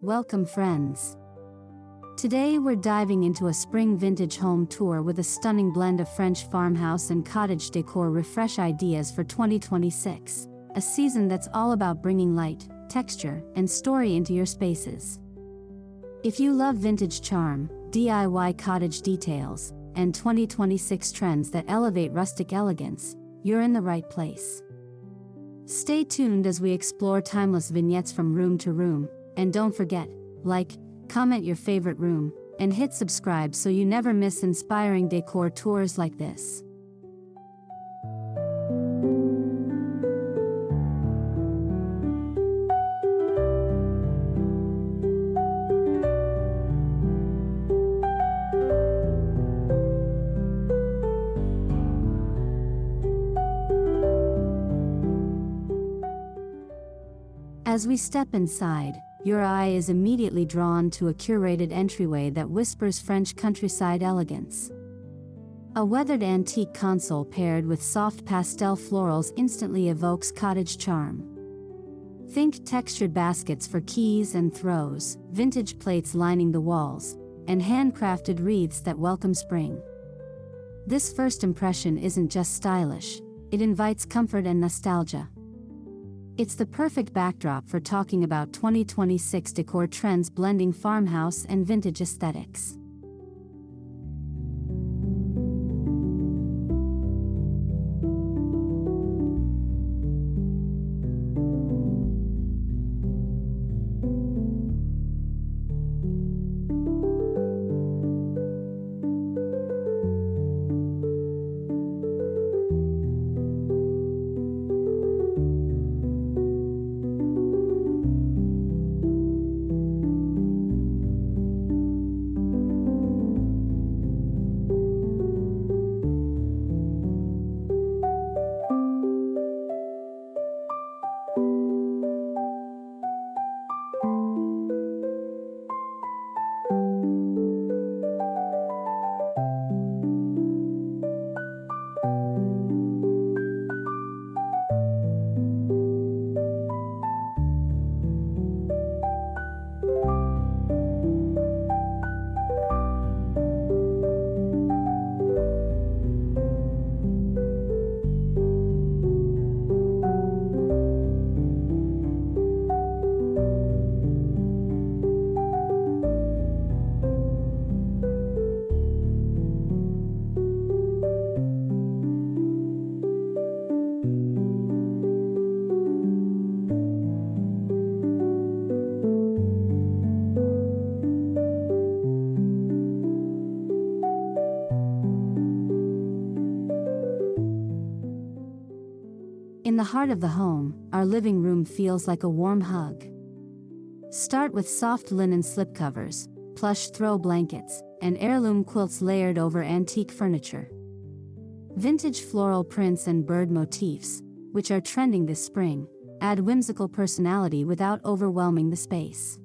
Welcome friends. Today we're diving into a spring vintage home tour with a stunning blend of French farmhouse and cottage decor refresh ideas for 2026, a season that's all about bringing light, texture, and story into your spaces. If you love vintage charm, DIY cottage details, and 2026 trends that elevate rustic elegance, you're in the right place. Stay tuned as we explore timeless vignettes from room to room, and don't forget, like, comment your favorite room, and hit subscribe so you never miss inspiring decor tours like this. As we step inside, your eye is immediately drawn to a curated entryway that whispers French countryside elegance. A weathered antique console paired with soft pastel florals instantly evokes cottage charm. Think textured baskets for keys and throws, vintage plates lining the walls, and handcrafted wreaths that welcome spring. This first impression isn't just stylish, it invites comfort and nostalgia. It's the perfect backdrop for talking about 2026 decor trends blending farmhouse and vintage aesthetics. In the heart of the home, our living room feels like a warm hug. Start with soft linen slipcovers, plush throw blankets, and heirloom quilts layered over antique furniture. Vintage floral prints and bird motifs, which are trending this spring, add whimsical personality without overwhelming the space.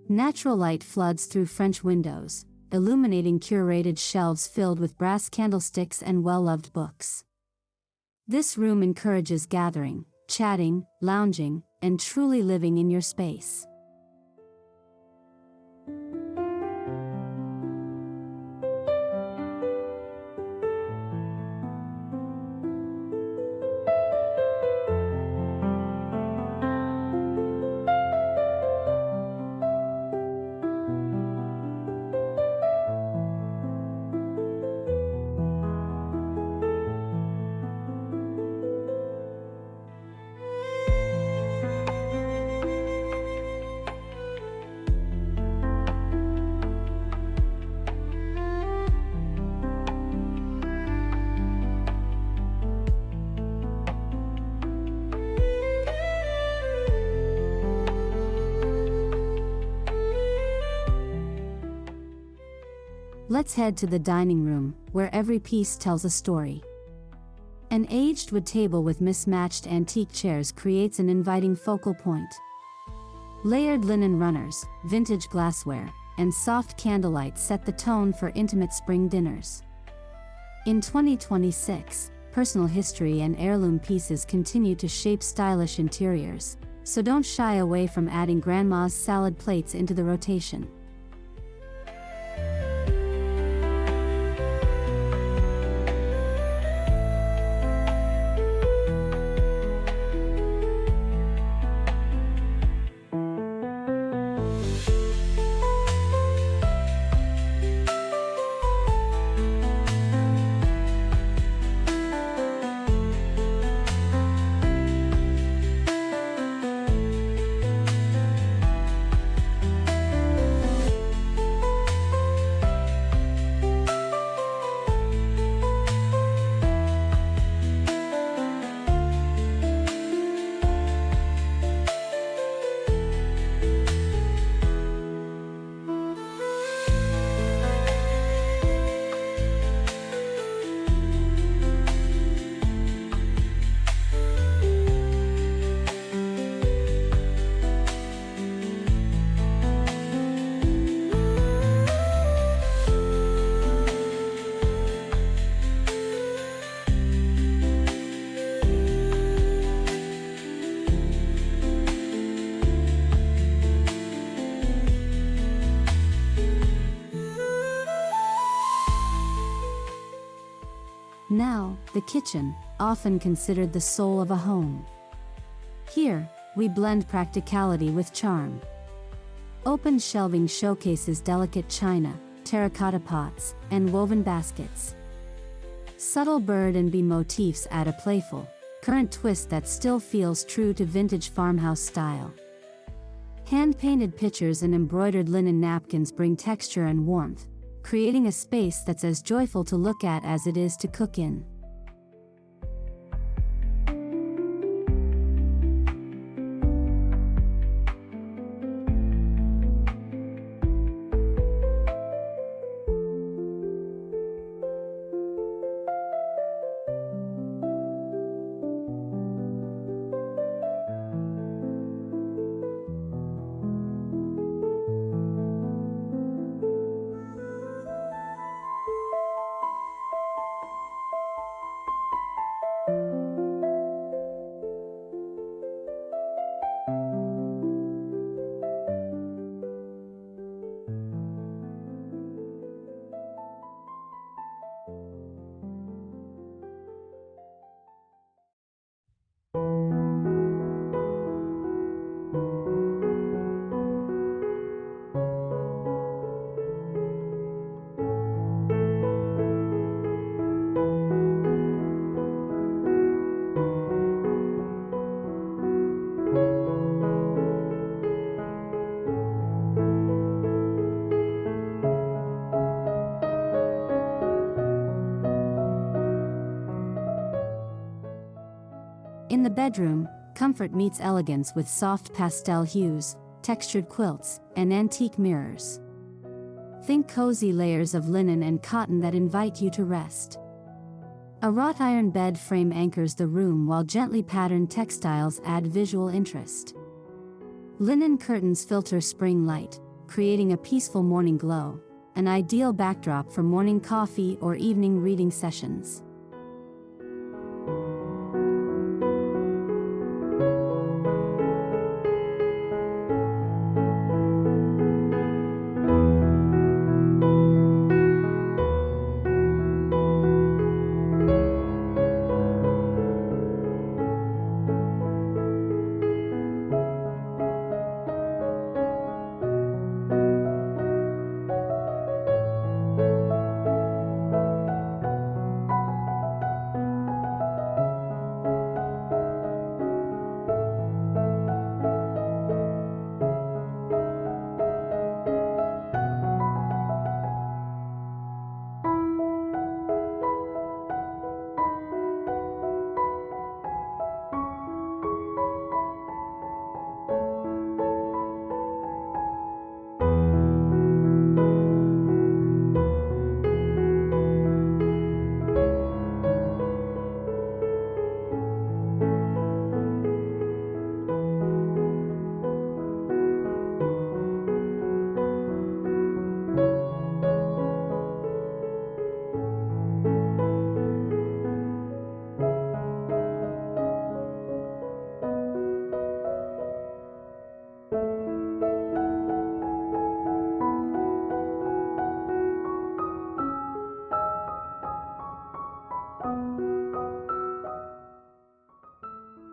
Natural light floods through French windows, illuminating curated shelves filled with brass candlesticks and well-loved books. This room encourages gathering, chatting, lounging, and truly living in your space. Let's head to the dining room, where every piece tells a story. An aged wood table with mismatched antique chairs creates an inviting focal point. Layered linen runners, vintage glassware, and soft candlelight set the tone for intimate spring dinners. In 2026, personal history and heirloom pieces continue to shape stylish interiors, so don't shy away from adding grandma's salad plates into the rotation. Now, the kitchen, often considered the soul of a home. Here, we blend practicality with charm. Open shelving showcases delicate china, terracotta pots, and woven baskets. Subtle bird and bee motifs add a playful, current twist that still feels true to vintage farmhouse style. Hand-painted pictures and embroidered linen napkins bring texture and warmth, creating a space that's as joyful to look at as it is to cook in. In the bedroom, comfort meets elegance with soft pastel hues, textured quilts, and antique mirrors. Think cozy layers of linen and cotton that invite you to rest. A wrought iron bed frame anchors the room while gently patterned textiles add visual interest. Linen curtains filter spring light, creating a peaceful morning glow, an ideal backdrop for morning coffee or evening reading sessions.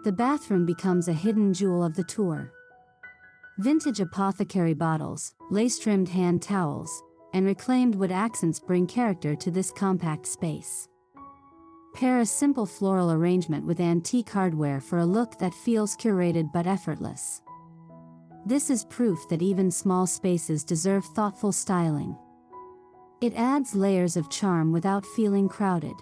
The bathroom becomes a hidden jewel of the tour. Vintage apothecary bottles, lace-trimmed hand towels, and reclaimed wood accents bring character to this compact space. Pair a simple floral arrangement with antique hardware for a look that feels curated but effortless. This is proof that even small spaces deserve thoughtful styling. It adds layers of charm without feeling crowded.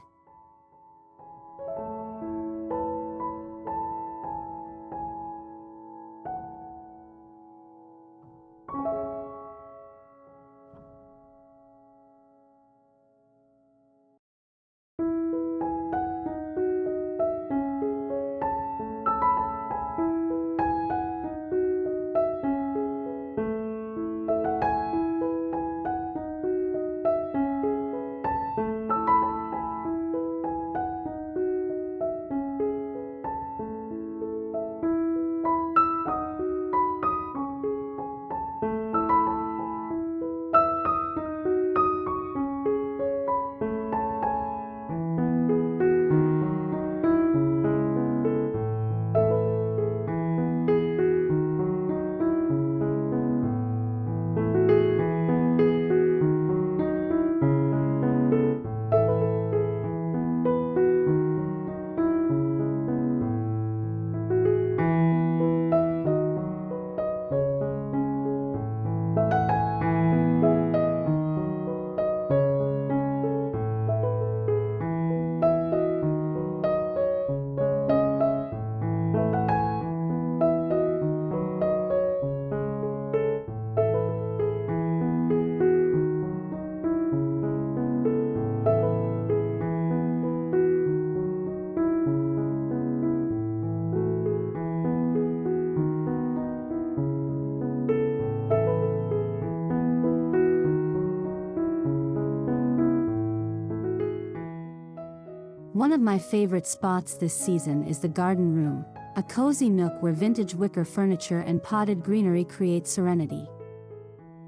One of my favorite spots this season is the garden room, a cozy nook where vintage wicker furniture and potted greenery create serenity.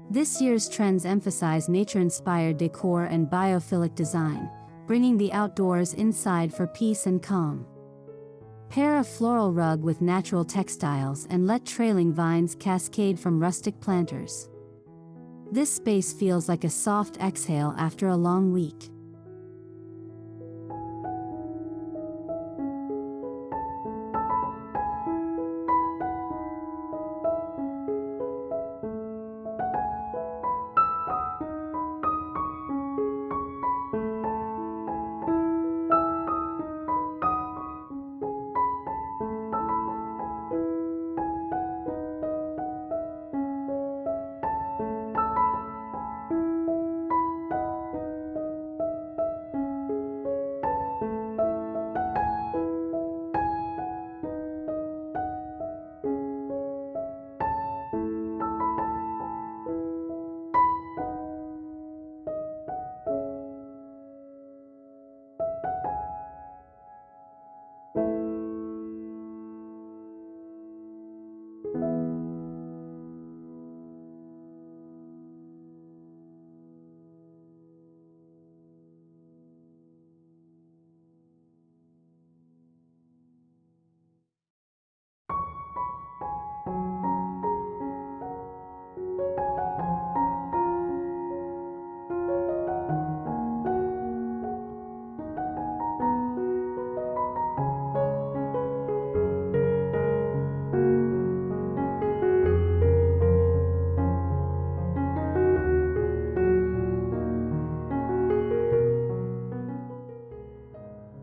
This year's trends emphasize nature-inspired decor and biophilic design, bringing the outdoors inside for peace and calm. Pair a floral rug with natural textiles and let trailing vines cascade from rustic planters. This space feels like a soft exhale after a long week.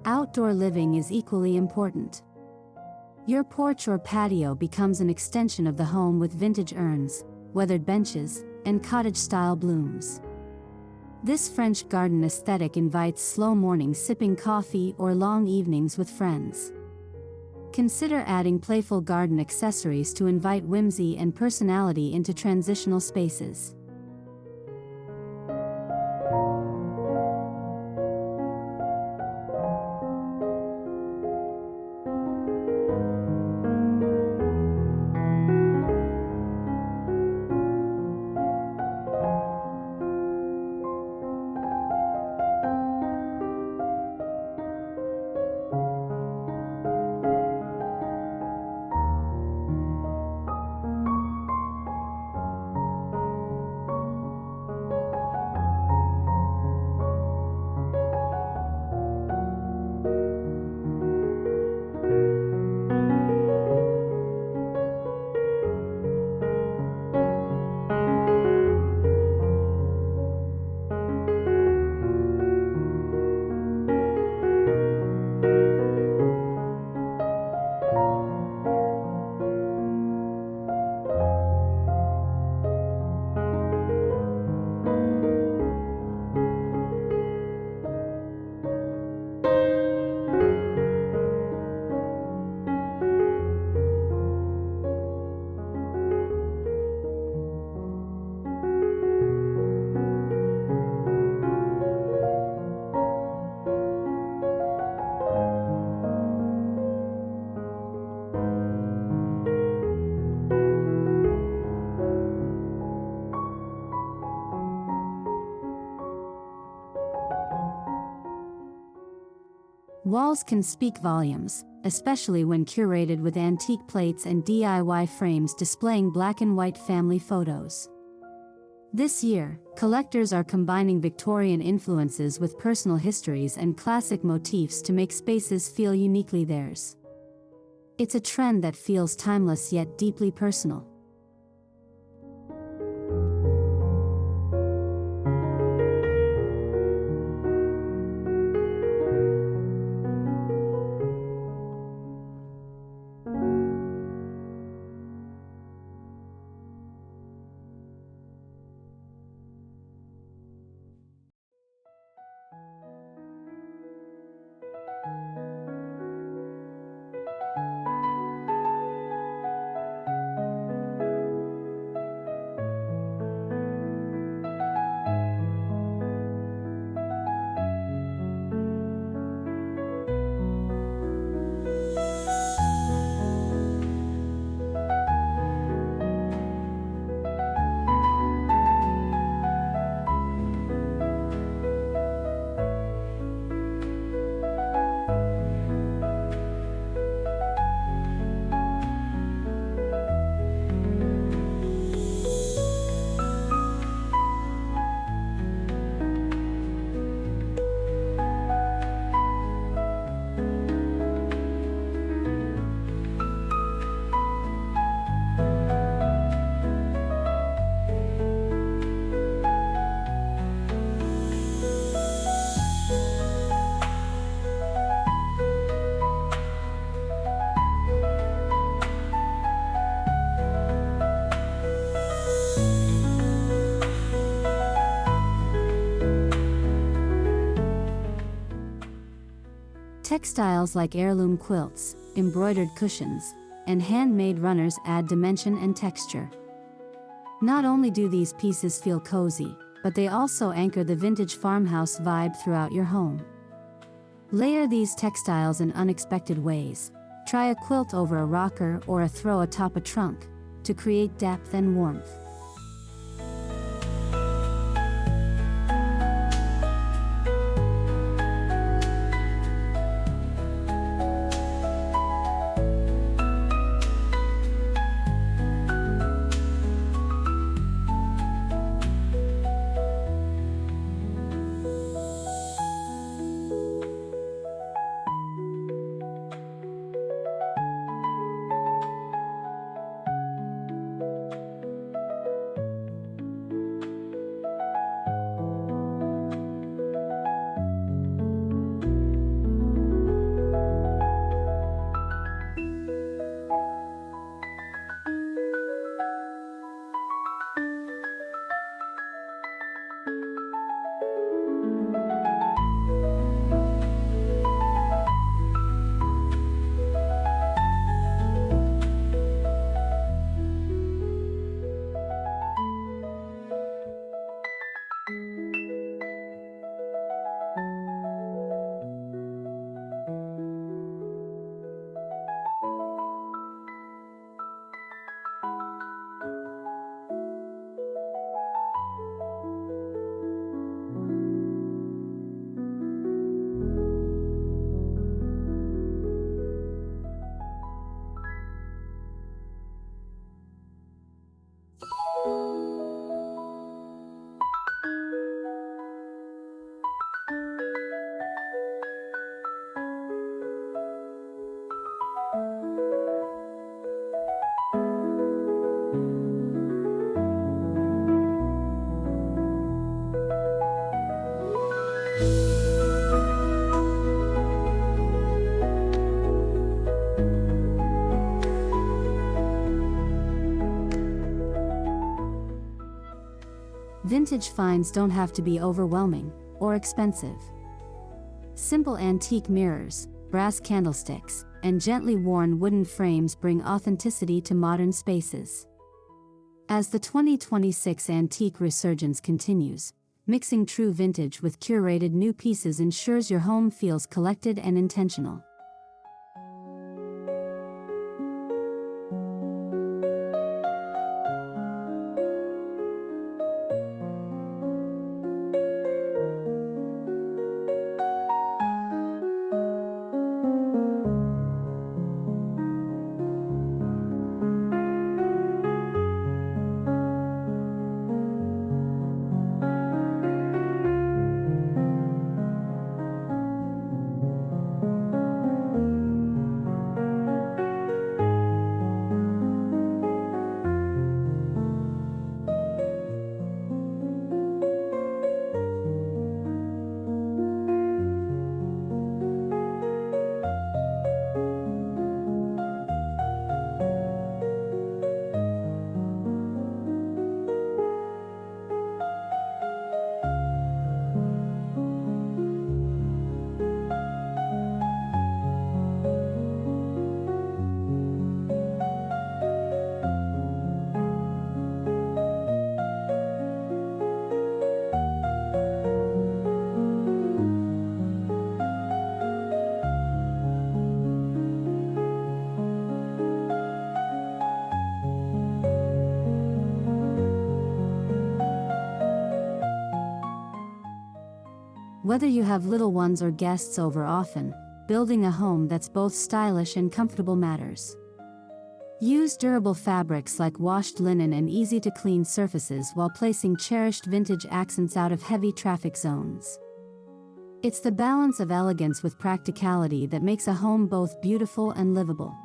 Outdoor living is equally important. Your porch or patio becomes an extension of the home with vintage urns, weathered benches, and cottage-style blooms. This French garden aesthetic invites slow mornings sipping coffee or long evenings with friends. Consider adding playful garden accessories to invite whimsy and personality into transitional spaces. Walls can speak volumes, especially when curated with antique plates and DIY frames displaying black and white family photos. This year, collectors are combining Victorian influences with personal histories and classic motifs to make spaces feel uniquely theirs. It's a trend that feels timeless yet deeply personal. Textiles like heirloom quilts, embroidered cushions, and handmade runners add dimension and texture. Not only do these pieces feel cozy, but they also anchor the vintage farmhouse vibe throughout your home. Layer these textiles in unexpected ways. Try a quilt over a rocker or a throw atop a trunk to create depth and warmth. Vintage finds don't have to be overwhelming or expensive. Simple antique mirrors, brass candlesticks, and gently worn wooden frames bring authenticity to modern spaces. As the 2026 antique resurgence continues, mixing true vintage with curated new pieces ensures your home feels collected and intentional. Whether you have little ones or guests over often, building a home that's both stylish and comfortable matters. Use durable fabrics like washed linen and easy-to-clean surfaces while placing cherished vintage accents out of heavy traffic zones. It's the balance of elegance with practicality that makes a home both beautiful and livable.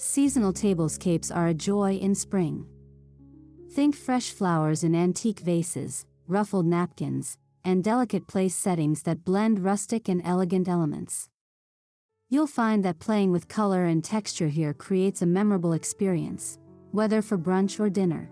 Seasonal tablescapes are a joy in spring. Think fresh flowers in antique vases, ruffled napkins, and delicate place settings that blend rustic and elegant elements. You'll find that playing with color and texture here creates a memorable experience, whether for brunch or dinner.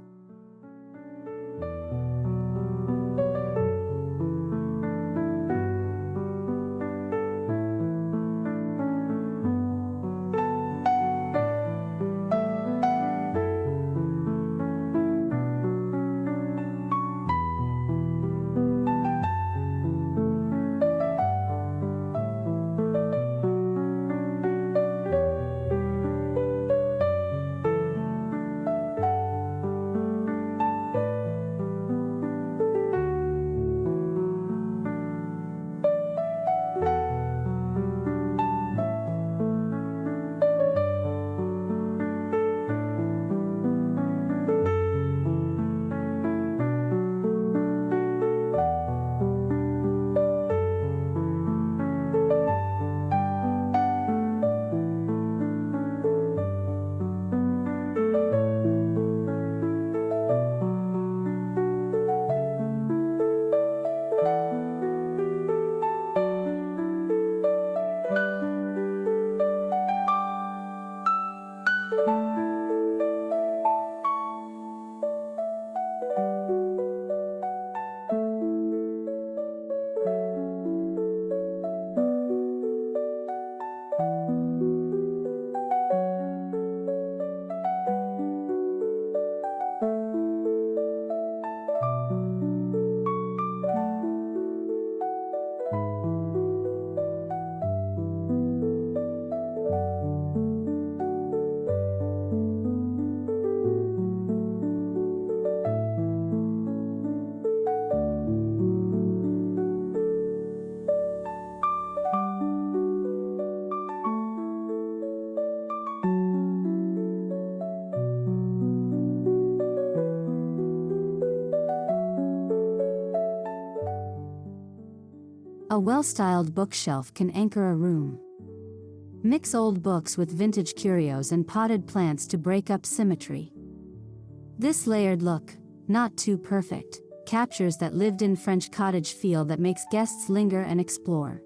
A well-styled bookshelf can anchor a room. Mix old books with vintage curios and potted plants to break up symmetry. This layered look, not too perfect, captures that lived-in French cottage feel that makes guests linger and explore.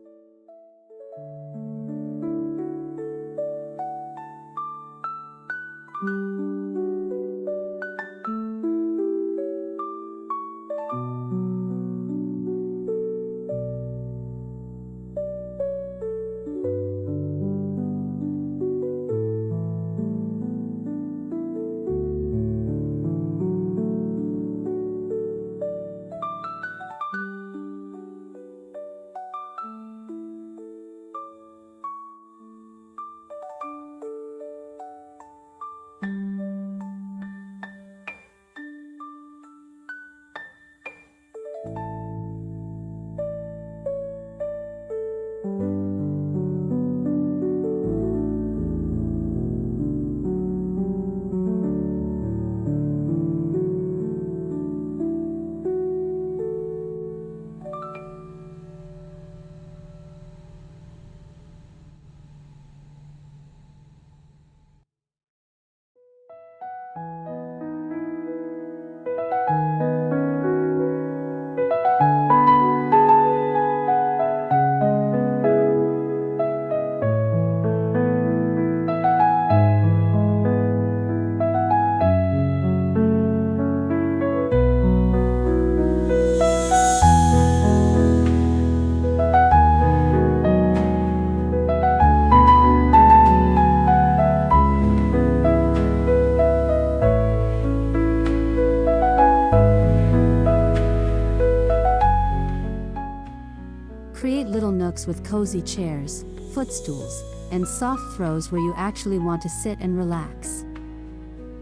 Create little nooks with cozy chairs, footstools, and soft throws where you actually want to sit and relax.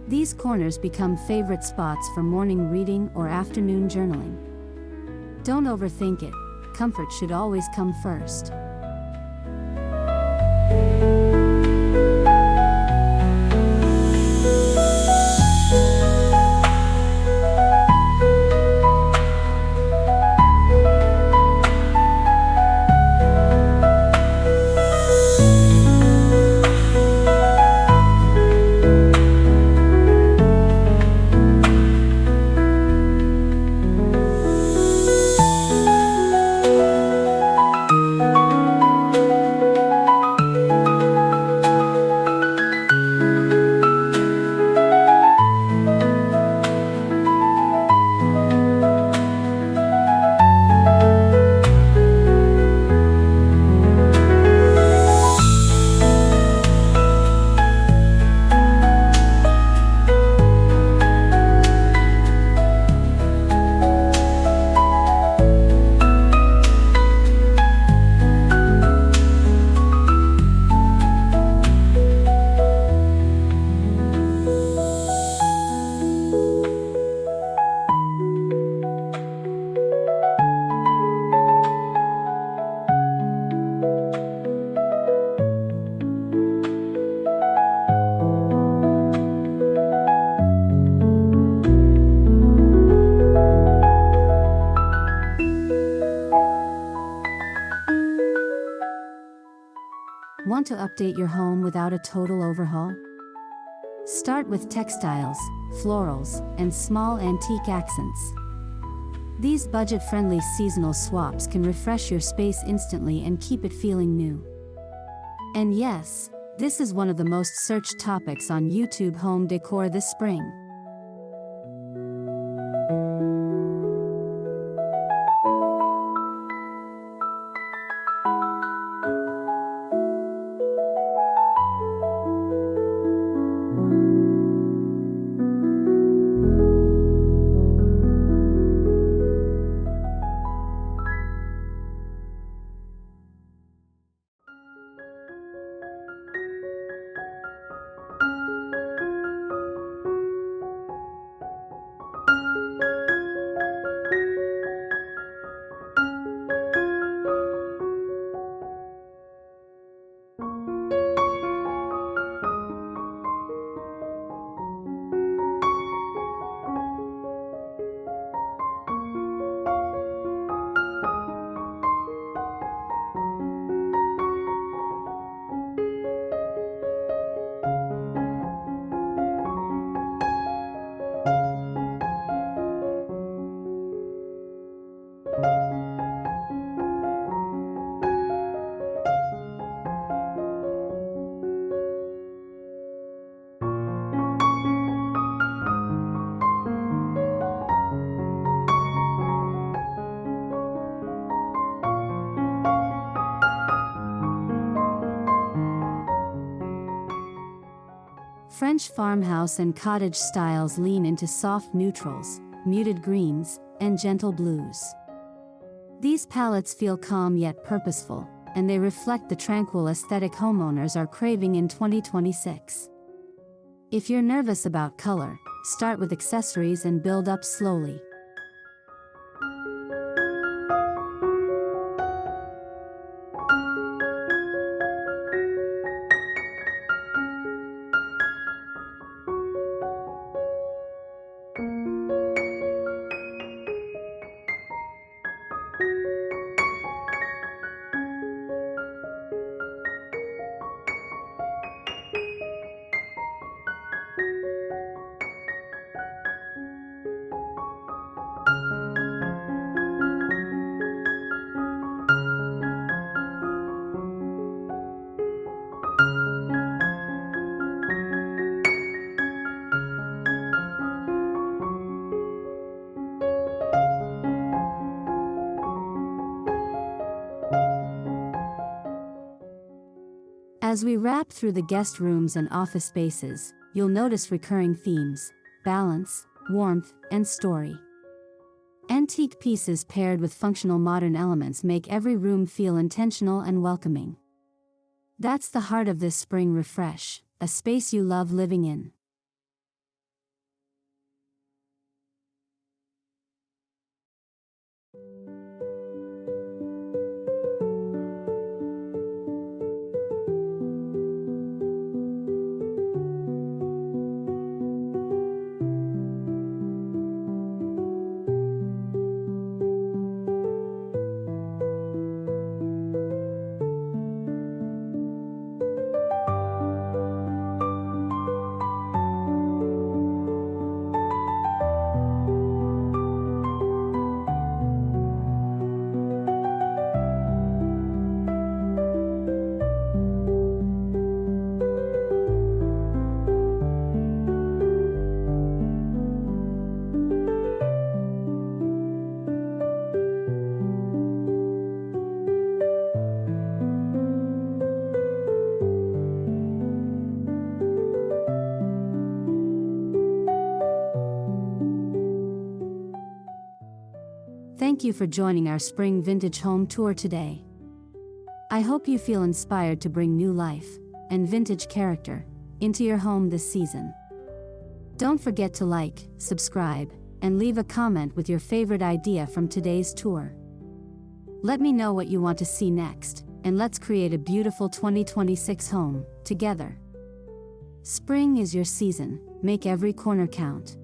These corners become favorite spots for morning reading or afternoon journaling. Don't overthink it, comfort should always come first. Want to update your home without a total overhaul? Start with textiles, florals, and small antique accents. These budget-friendly seasonal swaps can refresh your space instantly and keep it feeling new. And yes, this is one of the most searched topics on YouTube home decor this spring. French farmhouse and cottage styles lean into soft neutrals, muted greens, and gentle blues. These palettes feel calm yet purposeful, and they reflect the tranquil aesthetic homeowners are craving in 2026. If you're nervous about color, start with accessories and build up slowly. As we wrap through the guest rooms and office spaces, you'll notice recurring themes: balance, warmth, and story. Antique pieces paired with functional modern elements make every room feel intentional and welcoming. That's the heart of this spring refresh, a space you love living in. Thank you for joining our spring vintage home tour today. I hope you feel inspired to bring new life and vintage character into your home this season. Don't forget to like, subscribe, and leave a comment with your favorite idea from today's tour. Let me know what you want to see next, and let's create a beautiful 2026 home together. Spring is your season, make every corner count.